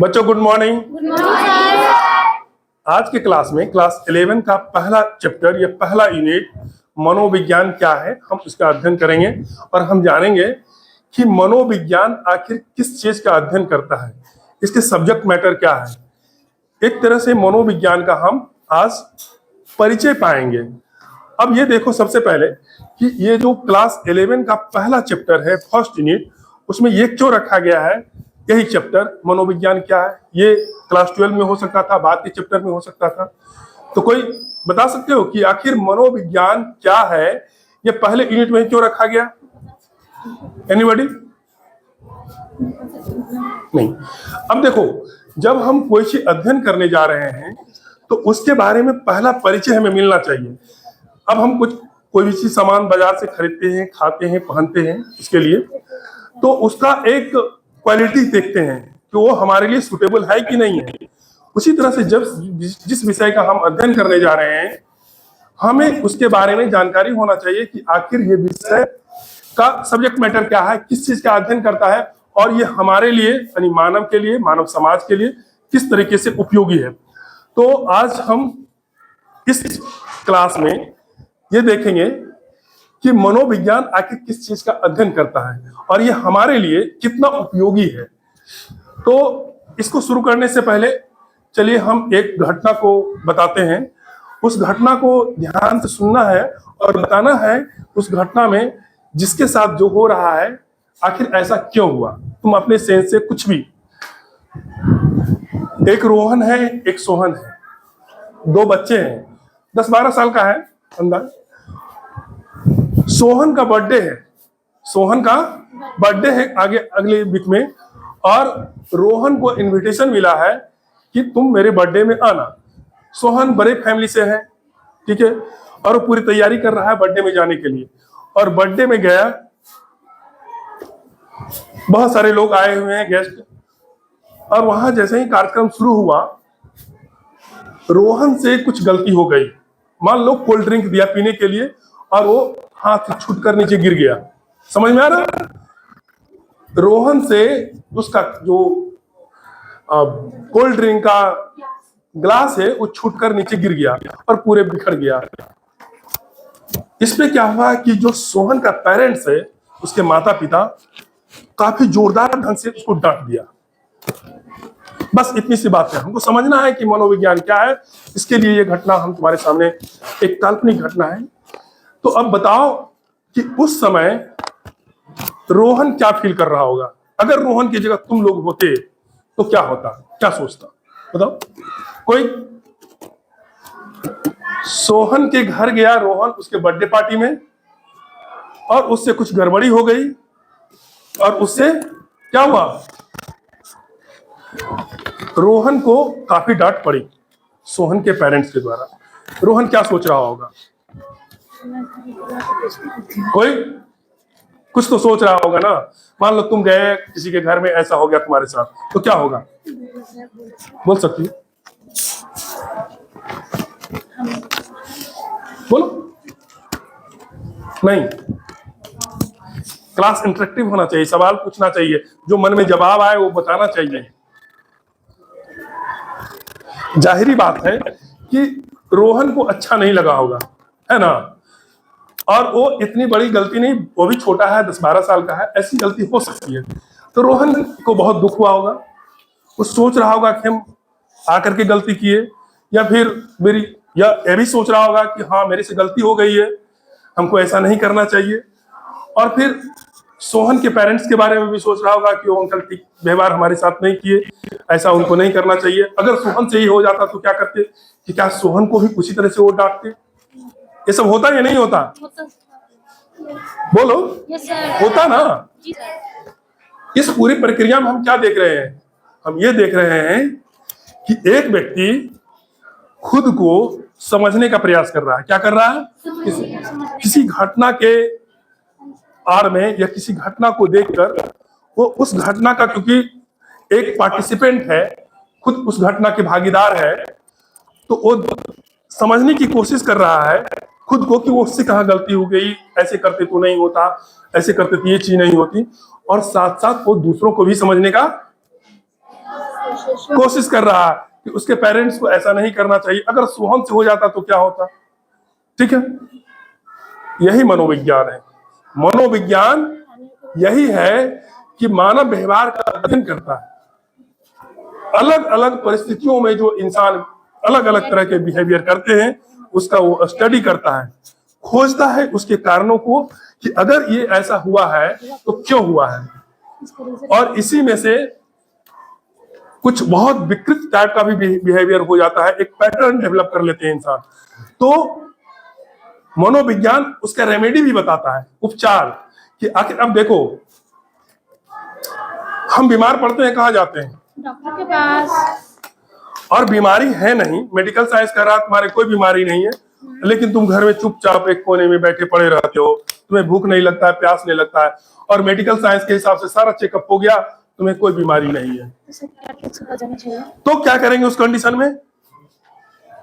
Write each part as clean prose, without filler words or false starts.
बच्चों good morning. आज के क्लास में क्लास 11 का पहला चैप्टर या पहला यूनिट मनोविज्ञान क्या है हम इसका अध्ययन करेंगे और हम जानेंगे कि मनोविज्ञान आखिर किस चीज का अध्ययन करता है, इसके सब्जेक्ट मैटर क्या है। एक तरह से मनोविज्ञान का हम आज परिचय पाएंगे। अब ये देखो सबसे पहले कि ये जो क्लास 11 का पहला चैप्टर है फर्स्ट यूनिट, उसमें ये क्यों रखा गया है, यही चैप्टर मनोविज्ञान क्या है। ये क्लास 12 में हो सकता था, बाद के चैप्टर में हो सकता था। तो कोई बता सकते हो कि आखिर मनोविज्ञान क्या है, ये पहले यूनिट में क्यों रखा गया? एनीबॉडी? नहीं। अब देखो, जब हम कोई चीज अध्ययन करने जा रहे हैं तो उसके बारे में पहला परिचय हमें मिलना चाहिए। अब हम कोई भी चीज सामान बाजार से खरीदते हैं, खाते हैं, पहनते हैं, इसके लिए तो उसका एक क्वालिटी देखते हैं कि वो हमारे लिए सुटेबल है कि नहीं है। उसी तरह से जब जिस विषय का हम अध्ययन करने जा रहे हैं हमें उसके बारे में जानकारी होना चाहिए कि आखिर ये विषय का सब्जेक्ट मैटर क्या है, किस चीज का अध्ययन करता है और ये हमारे लिए यानी मानव के लिए, मानव समाज के लिए किस तरीके से उपयोगी है। तो आज हम इस क्लास में ये देखेंगे कि मनोविज्ञान आखिर किस चीज का अध्ययन करता है और ये हमारे लिए कितना उपयोगी है। तो इसको शुरू करने से पहले चलिए हम एक घटना को बताते हैं। उस घटना को ध्यान से सुनना है और बताना है उस घटना में जिसके साथ जो हो रहा है आखिर ऐसा क्यों हुआ। तुम अपने सेंस से कुछ भी। एक रोहन है, एक सोहन है, दो बच्चे हैं, 10-12 साल का है अंदाज। सोहन का बर्थडे है आगे अगले वीक में और रोहन को इनविटेशन मिला है कि तुम मेरे बर्थडे में आना। सोहन बड़े फैमिली से है, ठीक है, और वो पूरी तैयारी कर रहा है बर्थडे में जाने के लिए। और बर्थडे में गया, बहुत सारे लोग आए हुए हैं गेस्ट, और वहां जैसे ही कार्यक्रम शुरू हुआ रोहन से कुछ गलती हो गई। मान लो कोल्ड ड्रिंक दिया पीने के लिए और वो हाथ छूट कर नीचे गिर गया। समझ में आ रहा? रोहन से उसका जो कोल्ड ड्रिंक का ग्लास है वो छूट कर नीचे गिर गया और पूरे बिखर गया। इसमें क्या हुआ कि जो सोहन का पेरेंट्स है, उसके माता पिता काफी जोरदार ढंग से उसको डांट दिया। बस इतनी सी बात है। हमको समझना है कि मनोविज्ञान क्या है। इसके लिए ये घटना हम तुम्हारे सामने एक काल्पनिक घटना है। तो अब बताओ कि उस समय रोहन क्या फील कर रहा होगा। अगर रोहन की जगह तुम लोग होते तो क्या होता, क्या सोचता, बताओ। कोई सोहन के घर गया, रोहन उसके बर्थडे पार्टी में, और उससे कुछ गड़बड़ी हो गई और उससे क्या हुआ, रोहन को काफी डांट पड़ी सोहन के पेरेंट्स के द्वारा। रोहन क्या सोच रहा होगा? कोई कुछ तो सोच रहा होगा ना। मान लो तुम गए किसी के घर में, ऐसा हो गया तुम्हारे साथ, तो क्या होगा? बोल सकती हो? बोलो। नहीं, क्लास इंटरेक्टिव होना चाहिए, सवाल पूछना चाहिए, जो मन में जवाब आए वो बताना चाहिए। जाहिरी बात है कि रोहन को अच्छा नहीं लगा होगा, है ना। और वो इतनी बड़ी गलती नहीं, वो भी छोटा है, 10-12 साल का है, ऐसी गलती हो सकती है। तो रोहन को बहुत दुख हुआ होगा। वो सोच रहा होगा कि हम आकर के गलती किए, या फिर या ये भी सोच रहा होगा कि हाँ मेरे से गलती हो गई है, हमको ऐसा नहीं करना चाहिए। और फिर सोहन के पेरेंट्स के बारे में भी सोच रहा होगा कि वो अंकल ठीक व्यवहार हमारे साथ नहीं किए, ऐसा उनको नहीं करना चाहिए। अगर सोहन से ही हो जाता तो क्या करते, कि क्या सोहन को भी उसी तरह से वो डांटते? ये सब होता या नहीं होता? बोलो। होता ना। इस पूरी प्रक्रिया में हम क्या देख रहे हैं? हम ये देख रहे हैं कि एक व्यक्ति खुद को समझने का प्रयास कर रहा है। क्या कर रहा है? किसी घटना के आड़ में या किसी घटना को देखकर वो उस घटना का, क्योंकि एक पार्टिसिपेंट है, खुद उस घटना के भागीदार है, तो वो समझने की कोशिश कर रहा है खुद को कि वो उससे कहाँ गलती हो गई, ऐसे करते तो नहीं होता, ऐसे करते तो ये चीज नहीं होती। और साथ साथ वो दूसरों को भी समझने का कोशिश कर रहा है कि उसके पेरेंट्स को ऐसा नहीं करना चाहिए। अगर सोहम से हो जाता तो क्या होता? ठीक है, यही मनोविज्ञान है। मनोविज्ञान यही है कि मानव व्यवहार का अध्ययन करता है। अलग अलग परिस्थितियों में जो इंसान अलग अलग तरह के बिहेवियर करते हैं उसका वो स्टडी करता है, खोजता है उसके कारणों को कि अगर ये ऐसा हुआ है तो क्यों हुआ है, और इसी में से कुछ बहुत विकृत टाइप का भी बिहेवियर हो जाता है, एक पैटर्न डेवलप कर लेते हैं इंसान। तो मनोविज्ञान उसका रेमेडी भी बताता है, उपचार, कि आखिर अब देखो हम बीमार पड़ते हैं कहाँ जाते हैं? डॉक्टर के पास। और बीमारी है नहीं, मेडिकल साइंस कह रहा है तुम्हारे कोई बीमारी नहीं है, लेकिन तुम घर में चुपचाप एक कोने में बैठे पड़े रहते हो, तुम्हें भूख नहीं लगता है, प्यास नहीं लगता है, और मेडिकल साइंस के हिसाब से सारा चेकअप हो गया, तुम्हें कोई बीमारी नहीं है। तो क्या करेंगे उस कंडीशन में?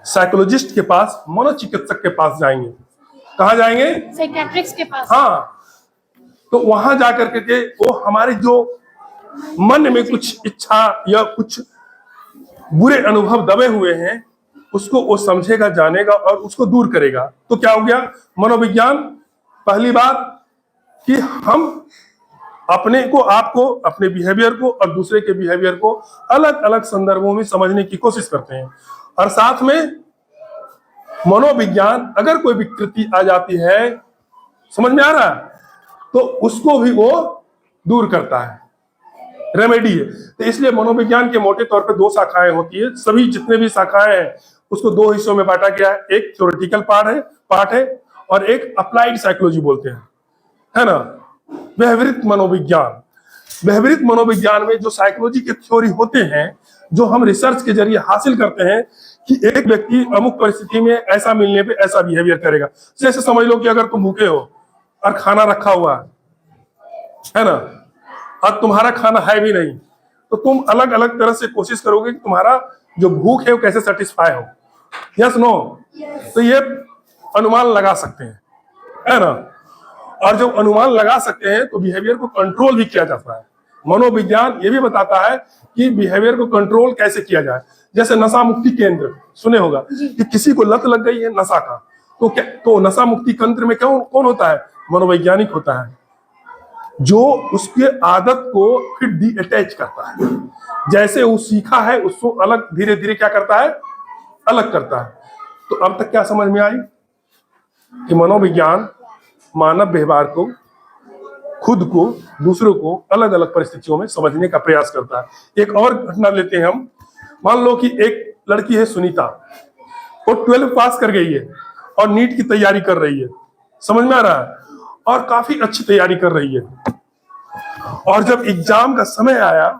साइकोलॉजिस्ट के पास, मनोचिकित्सक के पास जाएंगे। कहाँ जाएंगे? साइकियाट्रिस्ट के पास। हाँ, तो वहां जाकर के वो हमारे जो मन में कुछ इच्छा या कुछ बुरे अनुभव दबे हुए हैं उसको वो समझेगा, जानेगा और उसको दूर करेगा। तो क्या हो गया मनोविज्ञान? पहली बात कि हम अपने को, आपको, अपने बिहेवियर को और दूसरे के बिहेवियर को अलग अलग संदर्भों में समझने की कोशिश करते हैं, और साथ में मनोविज्ञान अगर कोई विकृति आ जाती है, समझ में आ रहा है, तो उसको भी वो दूर करता है, रेमेडी है। तो इसलिए मनोविज्ञान के मोटे तौर पे दो शाखाएं होती है, सभी जितने भी शाखाएं हैं उसको दो हिस्सों में बांटा गया है, एक थ्योरेटिकल पार्ट है और एक अप्लाइड साइकोलॉजी बोलते हैं, है ना, व्यवहारिक मनोविज्ञान। व्यवहारिक मनोविज्ञान में जो साइकोलॉजी के थ्योरी होते हैं, जो हम रिसर्च के जरिए हासिल करते हैं कि एक व्यक्ति अमुक परिस्थिति में ऐसा मिलने पे ऐसा बिहेवियर करेगा। जैसे समझ लो कि अगर तुम भूखे हो और खाना रखा हुआ है ना, और तुम्हारा खाना है भी नहीं, तो तुम अलग अलग तरह से कोशिश करोगे कि तुम्हारा जो भूख है वो कैसे सेटिस्फाई हो। Yes no? तो ये अनुमान लगा सकते हैं, है ना, और जब अनुमान लगा सकते हैं तो बिहेवियर को कंट्रोल भी किया जाता है। मनोविज्ञान ये भी बताता है कि बिहेवियर को कंट्रोल कैसे किया जाए। जैसे नशा मुक्ति केंद्र सुने होगा कि किसी को लत लग गई है नशा का, तो क्या, तो नशा मुक्ति केंद्र में कौन होता है? मनोवैज्ञानिक होता है, जो उसके आदत को फिर डी अटैच करता है। जैसे वो सीखा है उसको अलग धीरे धीरे क्या करता है? अलग करता है। तो अब तक क्या समझ में आई कि मनोविज्ञान मानव व्यवहार को, खुद को, दूसरों को अलग अलग परिस्थितियों में समझने का प्रयास करता है। एक और घटना लेते हैं हम। मान लो कि एक लड़की है सुनीता, वो 12 पास कर गई है और नीट की तैयारी कर रही है, समझ में आ रहा है, और काफी अच्छी तैयारी कर रही है। और जब एग्जाम का समय आया,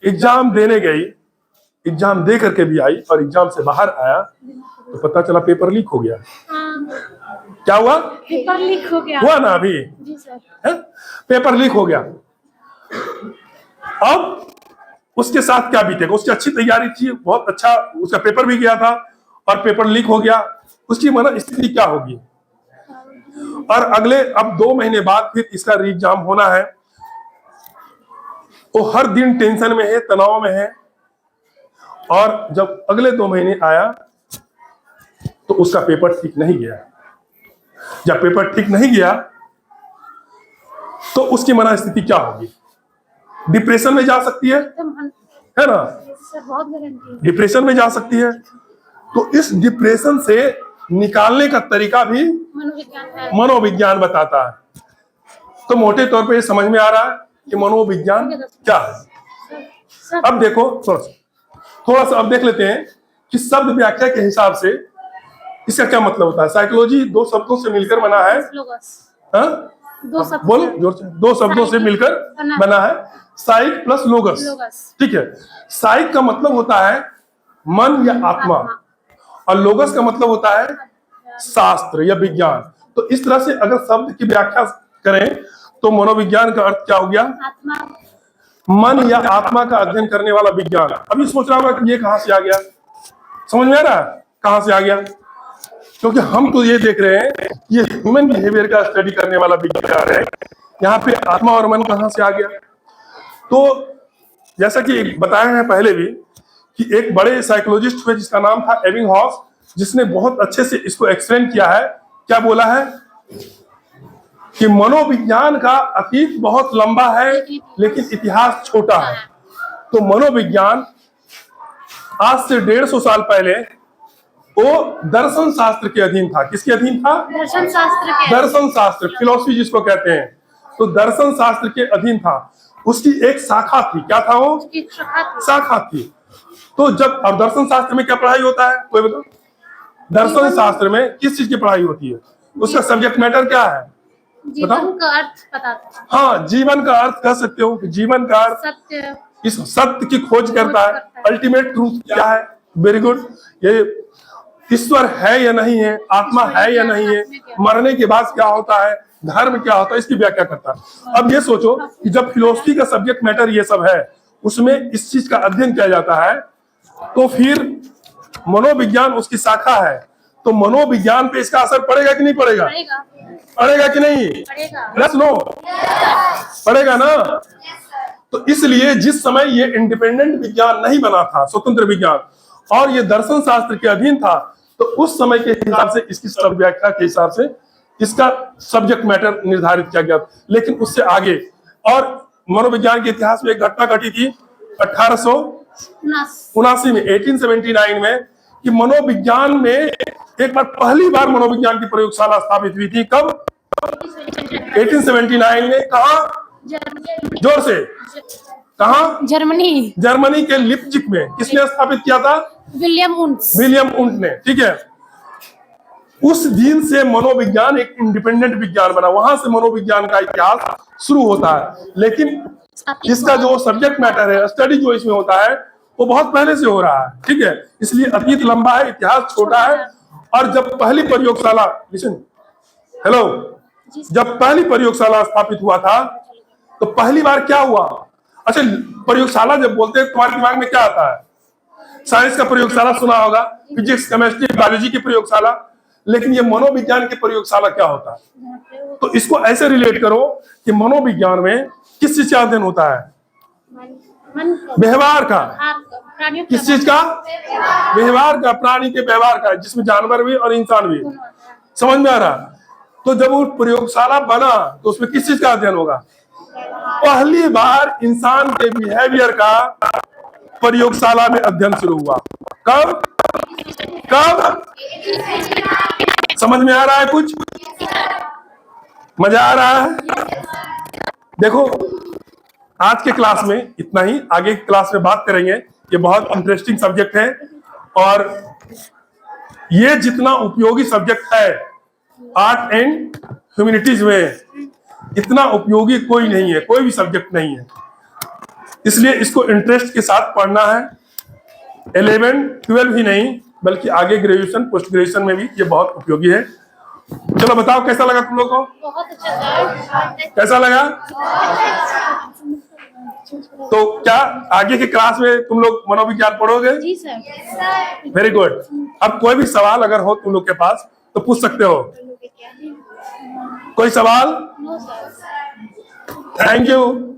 एग्जाम देने गई, एग्जाम दे करके भी आई और एग्जाम से बाहर आया तो पता चला पेपर लीक हो गया। क्या हुआ? पेपर लीक हो गया। हुआ ना अभी? जी सर। है? पेपर लीक हो गया। अब उसके साथ क्या बीतेगा? उसकी अच्छी तैयारी थी, बहुत अच्छा उसका पेपर भी गया था और पेपर लीक हो गया, उसकी मन स्थिति क्या होगी? और अगले अब 2 महीने बाद फिर इसका री एग्जाम होना है, वो हर दिन टेंशन में है, तनाव में है। और जब अगले 2 महीने आया तो उसका पेपर ठीक नहीं गया। जब पेपर ठीक नहीं गया तो उसकी मनस्थिति क्या होगी? डिप्रेशन में जा सकती है ना? सर बहुत गारंटी। डिप्रेशन में जा सकती है। तो इस डिप्रेशन से निकालने का तरीका भी मनोविज्ञान बताता है। तो मोटे तौर पे ये समझ में आ रहा है कि मनोविज्ञान क्या है। अब देखो थोड़ा सा अब देख लेते हैं कि शब्द व्याख्या के हिसाब से इसका क्या मतलब होता है। साइकोलॉजी 2 शब्दों से मिलकर बना है। हाँ? बोलो जोर से। 2 शब्दों से मिलकर बना है, साइक प्लस लोगस। ठीक है। साइक का मतलब होता है मन या आत्मा, और लोगस का मतलब होता है शास्त्र या विज्ञान। तो इस तरह से अगर शब्द की व्याख्या करें तो मनोविज्ञान का अर्थ क्या हो गया? मन या आत्मा का अध्ययन करने वाला विज्ञान। अभी सोच रहा होगा कि ये कहां से आ गया, समझ में आ रहा है कहां से आ गया? क्योंकि हम तो ये देख रहे हैं ये ह्यूमन बिहेवियर का स्टडी करने वाला विज्ञान है, यहाँ पे आत्मा और मन कहां से आ गया? तो जैसा कि बताया है पहले भी कि एक बड़े साइकोलॉजिस्ट हुए जिसका नाम था एबिंगहॉस, जिसने बहुत अच्छे से इसको एक्सप्लेन किया है। क्या बोला है कि मनोविज्ञान का अतीत बहुत लंबा है लेकिन इतिहास छोटा है। तो मनोविज्ञान आज से 150 साल पहले वो दर्शन शास्त्र के अधीन था। किसके अधीन था? दर्शन शास्त्र के। दर्शन शास्त्र, फिलोसफी जिसको कहते हैं, तो दर्शन शास्त्र के अधीन था। उसकी एक शाखा थी। क्या था वो? एक शाखा थी। शाखा थी। तो जब, और दर्शन शास्त्र में क्या पढ़ाई होता है कोई बताओ? दर्शन शास्त्र में किस चीज की पढ़ाई होती है? उसका सब्जेक्ट मैटर क्या है? जीवन का अर्थ पता था। हाँ, जीवन का अर्थ कह सकते हो कि जीवन का अर्थ सत्य, इस सत्य की खोज करता है। अल्टीमेट ट्रूथ क्या है? Very good. ये ईश्वर है या नहीं है, आत्मा है या नहीं है, मरने के बाद क्या होता है, धर्म क्या होता है, इसकी व्याख्या करता है। अब ये सोचो कि जब फिलोसफी का सब्जेक्ट मैटर ये सब है, उसमें इस चीज का अध्ययन किया जाता है, तो फिर मनोविज्ञान उसकी शाखा है, तो मनोविज्ञान पे इसका असर पड़ेगा कि नहीं पड़ेगा? पड़ेगा। पड़ेगा कि नहीं? पड़ेगा। Yes no? पड़ेगा ना। तो इसलिए जिस समय ये इंडिपेंडेंट विज्ञान नहीं बना था, स्वतंत्र विज्ञान, और ये दर्शन शास्त्र के अधीन था, तो उस समय के हिसाब से, इसकी सब व्याख्या के हिसाब से इसका सब्जेक्ट मैटर निर्धारित किया गया। लेकिन उससे आगे, और मनोविज्ञान के इतिहास में एक घटना घटी थी 1879 में, 1879 में, कि मनोविज्ञान में एक बार, पहली बार मनोविज्ञान की प्रयोगशाला स्थापित हुई थी। कब? 1879 में। कहा? जोर से, कहा? जर्मनी। जर्मनी के लिप्जिक में। किसने स्थापित किया था? विलियम उंट। विलियम उंट ने। ठीक है। उस दिन से मनोविज्ञान एक इंडिपेंडेंट विज्ञान बना, वहां से मनोविज्ञान का इतिहास शुरू होता है। लेकिन इसका जो सब्जेक्ट मैटर है, स्टडी जो इसमें होता है, वो बहुत पहले से हो रहा है। ठीक है। इसलिए अतीत लंबा है, इतिहास छोटा है। और जब पहली प्रयोगशाला, लिसन, हेलो, जब पहली प्रयोगशाला स्थापित हुआ था, तो पहली बार क्या हुआ? अच्छा, प्रयोगशाला जब बोलते हैं तुम्हारे दिमाग में क्या आता है? साइंस का प्रयोगशाला सुना होगा, फिजिक्स, केमिस्ट्री, बायोलॉजी की प्रयोगशाला, लेकिन ये मनोविज्ञान की प्रयोगशाला क्या होता है? तो इसको ऐसे रिलेट करो कि मनोविज्ञान में किस चीज का अध्ययन होता है? व्यवहार का। किस चीज का? व्यवहार का, प्राणी के व्यवहार का, जिसमें जानवर भी और इंसान भी। समझ में आ रहा? तो जब वो प्रयोगशाला बना, तो उसमें किस चीज का अध्ययन होगा? पहली बार इंसान के बिहेवियर का प्रयोगशाला में अध्ययन शुरू हुआ। कब? कब? समझ में आ रहा है? कुछ मजा आ रहा है? देखो, आज के क्लास में इतना ही, आगे की क्लास में बात करेंगे। ये बहुत इंटरेस्टिंग सब्जेक्ट है, और ये जितना उपयोगी सब्जेक्ट है आर्ट एंड ह्यूमैनिटीज में, इतना उपयोगी कोई नहीं है, कोई भी सब्जेक्ट नहीं है। इसलिए इसको इंटरेस्ट के साथ पढ़ना है। 11, 12 ही नहीं, बल्कि आगे ग्रेजुएशन, पोस्ट ग्रेजुएशन में भी ये बहुत उपयोगी है। चलो बताओ, कैसा लगा तुम लोग को? बहुत अच्छा था। कैसा लगा? तो क्या आगे की क्लास में तुम लोग मनोविज्ञान पढ़ोगे? जी सर। Very good. अब कोई भी सवाल अगर हो तुम लोग के पास, तो पूछ सकते हो। कोई सवाल? No sir. Thank you.